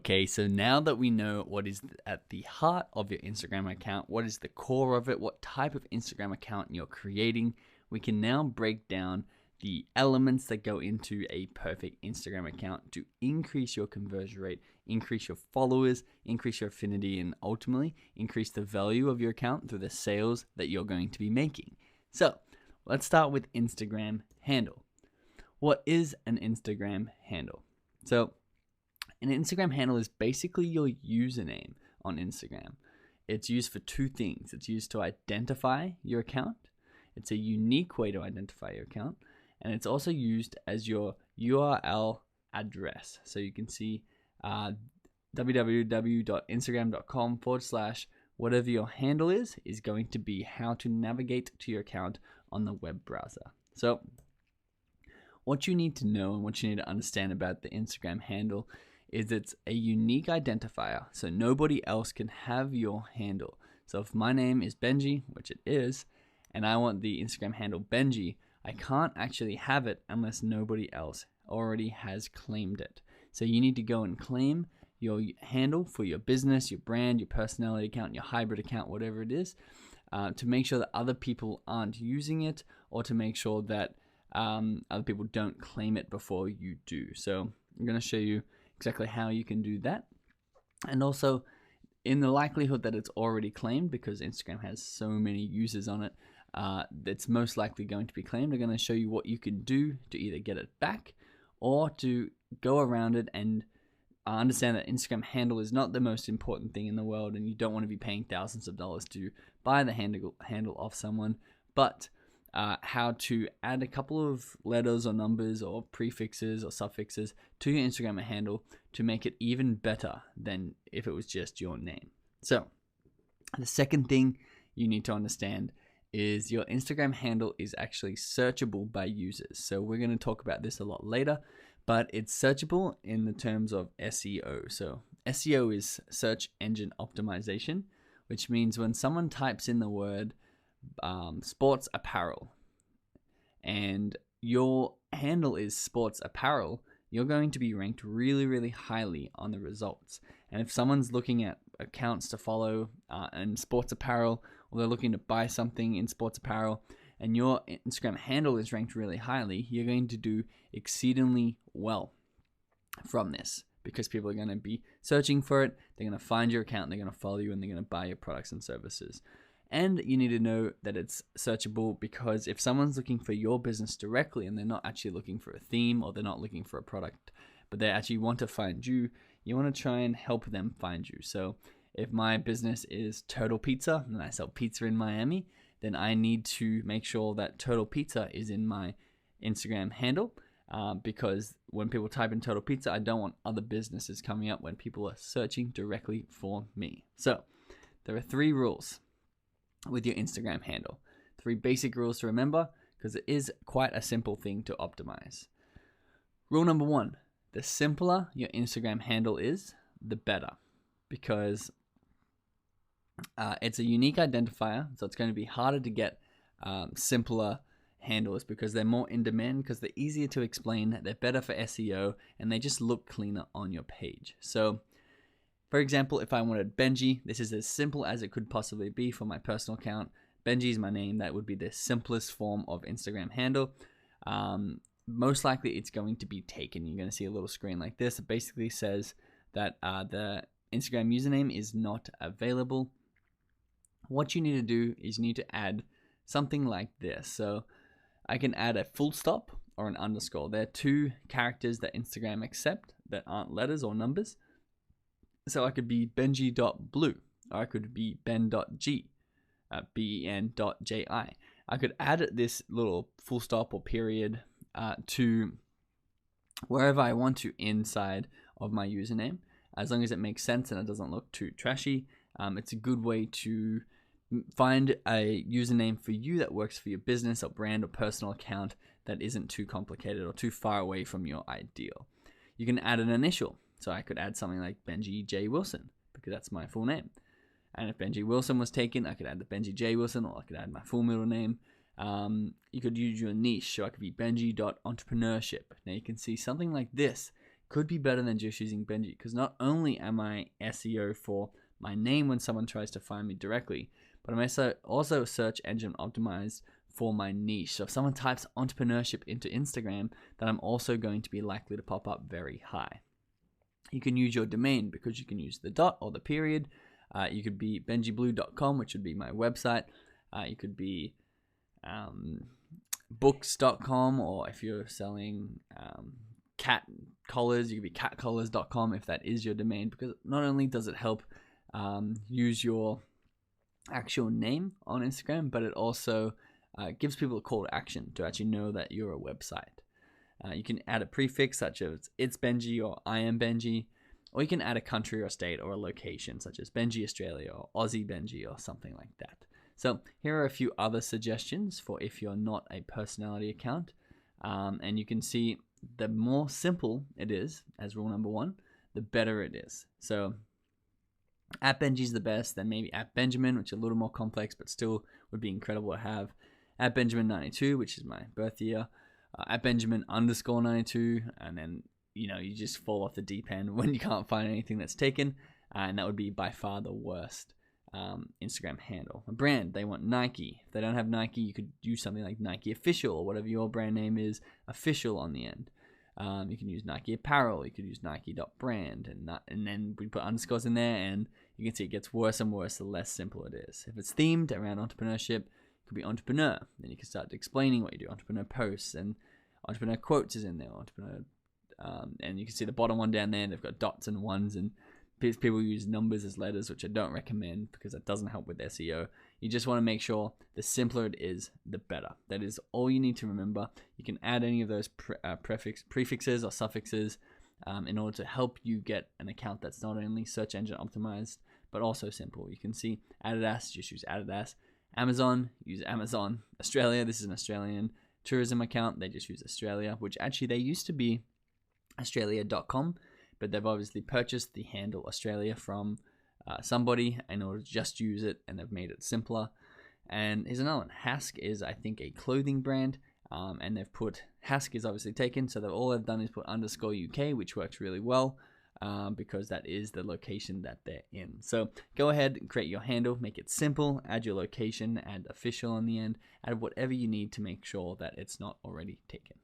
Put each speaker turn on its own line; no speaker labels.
Okay, so now that we know what is at the heart of your Instagram account, what is the core of it, what type of Instagram account you're creating, we can now break down the elements that go into a perfect Instagram account to increase your conversion rate, increase your followers, increase your affinity, and ultimately increase the value of your account through the sales that you're going to be making. So let's start with Instagram handle. What is an Instagram handle? So an Instagram handle is basically your username on Instagram. It's used for two things. It's used to identify your account. It's a unique way to identify your account. And it's also used as your URL address. So you can see www.instagram.com/whatever your handle is going to be how to navigate to your account on the web browser. So what you need to know and what you need to understand about the Instagram handle is it's a unique identifier, so nobody else can have your handle. So if my name is Benji, which it is, and I want the Instagram handle Benji, I can't actually have it unless nobody else already has claimed it. So you need to go and claim your handle for your business, your brand, your personality account, your hybrid account, whatever it is, to make sure that other people aren't using it, or to make sure that other people don't claim it before you do. So I'm going to show you exactly how you can do that. And also, in the likelihood that it's already claimed, because Instagram has so many users on it, it's most likely going to be claimed. I'm going to show you what you can do to either get it back or to go around it and understand that Instagram handle is not the most important thing in the world, and you don't want to be paying thousands of dollars to buy the handle off someone, but how to add a couple of letters or numbers or prefixes or suffixes to your Instagram handle to make it even better than if it was just your name. So the second thing you need to understand is your Instagram handle is actually searchable by users. So we're going to talk about this a lot later, but it's searchable in the terms of SEO. So SEO is search engine optimization, which means when someone types in the word sports apparel and your handle is sports apparel, you're going to be ranked really, really highly on the results. And if someone's looking at accounts to follow in sports apparel, or they're looking to buy something in sports apparel, and your Instagram handle is ranked really highly, you're going to do exceedingly well from this, because people are going to be searching for it, they're going to find your account, they're going to follow you, and they're going to buy your products and services. And you need to know that it's searchable, because if someone's looking for your business directly and they're not actually looking for a theme, or they're not looking for a product, but they actually want to find you, you want to try and help them find you. So if my business is Turtle Pizza and I sell pizza in Miami, then I need to make sure that Turtle Pizza is in my Instagram handle, because when people type in Turtle Pizza, I don't want other businesses coming up when people are searching directly for me. So there are 3 rules with your Instagram handle. 3 basic rules to remember, because it is quite a simple thing to optimize. Rule number 1, the simpler your Instagram handle is, the better, because it's a unique identifier, so it's going to be harder to get simpler handles, because they're more in demand, because they're easier to explain, they're better for SEO, and they just look cleaner on your page. So for example, if I wanted Benji, this is as simple as it could possibly be for my personal account. Benji is my name. That would be the simplest form of Instagram handle. Most likely it's going to be taken. You're going to see a little screen like this. It basically says that the Instagram username is not available. What you need to do is you need to add something like this. So I can add a full stop or an underscore. They're 2 characters that Instagram accept that aren't letters or numbers. So I could be benji.blue, or I could be ben.g, ben.ji. I could add this little full stop or period to wherever I want to inside of my username, as long as it makes sense and it doesn't look too trashy. It's a good way to find a username for you that works for your business or brand or personal account that isn't too complicated or too far away from your ideal. You can add an initial. So I could add something like Benji J. Wilson, because that's my full name. And if Benji Wilson was taken, I could add the Benji J. Wilson, or I could add my full middle name. You could use your niche, so I could be Benji.entrepreneurship. Now you can see something like this could be better than just using Benji, because not only am I SEO for my name when someone tries to find me directly, but I'm also search engine optimized for my niche. So if someone types entrepreneurship into Instagram, then I'm also going to be likely to pop up very high. You can use your domain, because you can use the dot or the period. You could be benjiblue.com, which would be my website. You could be books.com, or if you're selling cat collars, you could be catcollars.com if that is your domain, because not only does it help use your actual name on Instagram, but it also gives people a call to action to actually know that you're a website. You can add a prefix such as it's Benji or I am Benji, or you can add a country or state or a location such as Benji Australia or Aussie Benji or something like that. So here are a few other suggestions for if you're not a personality account. And you can see the more simple it is, as rule number 1, the better it is. So @Benji is the best, then maybe @Benjamin, which is a little more complex, but still would be incredible to have. @Benjamin92, which is my birth year. @Benjamin_92, and then you just fall off the deep end when you can't find anything that's taken, and that would be by far the worst Instagram handle. A brand, they want Nike. If they don't have Nike, you could use something like Nike Official, or whatever your brand name is, official on the end. You can use Nike Apparel, you could use Nike.brand, and then we put underscores in there, and you can see it gets worse and worse the less simple it is. If it's themed around entrepreneurship, it could be entrepreneur. Then you can start explaining what you do. Entrepreneur posts and entrepreneur quotes is in there. Entrepreneur, and you can see the bottom one down there. They've got dots and ones, and people use numbers as letters, which I don't recommend because that doesn't help with SEO. You just want to make sure the simpler it is, the better. That is all you need to remember. You can add any of those prefixes or suffixes in order to help you get an account that's not only search engine optimized, but also simple. You can see Adidas, just use Adidas. Amazon, use Amazon. Australia, this is an Australian tourism account. They just use Australia, which actually they used to be Australia.com, but they've obviously purchased the handle Australia from somebody in order to just use it, and they've made it simpler. And here's another one. Hask is, I think, a clothing brand, and they've put, Hask is obviously taken, so all they've done is put _UK, which works really well because that is the location that they're in. So go ahead and create your handle, make it simple, add your location, add official on the end, add whatever you need to make sure that it's not already taken.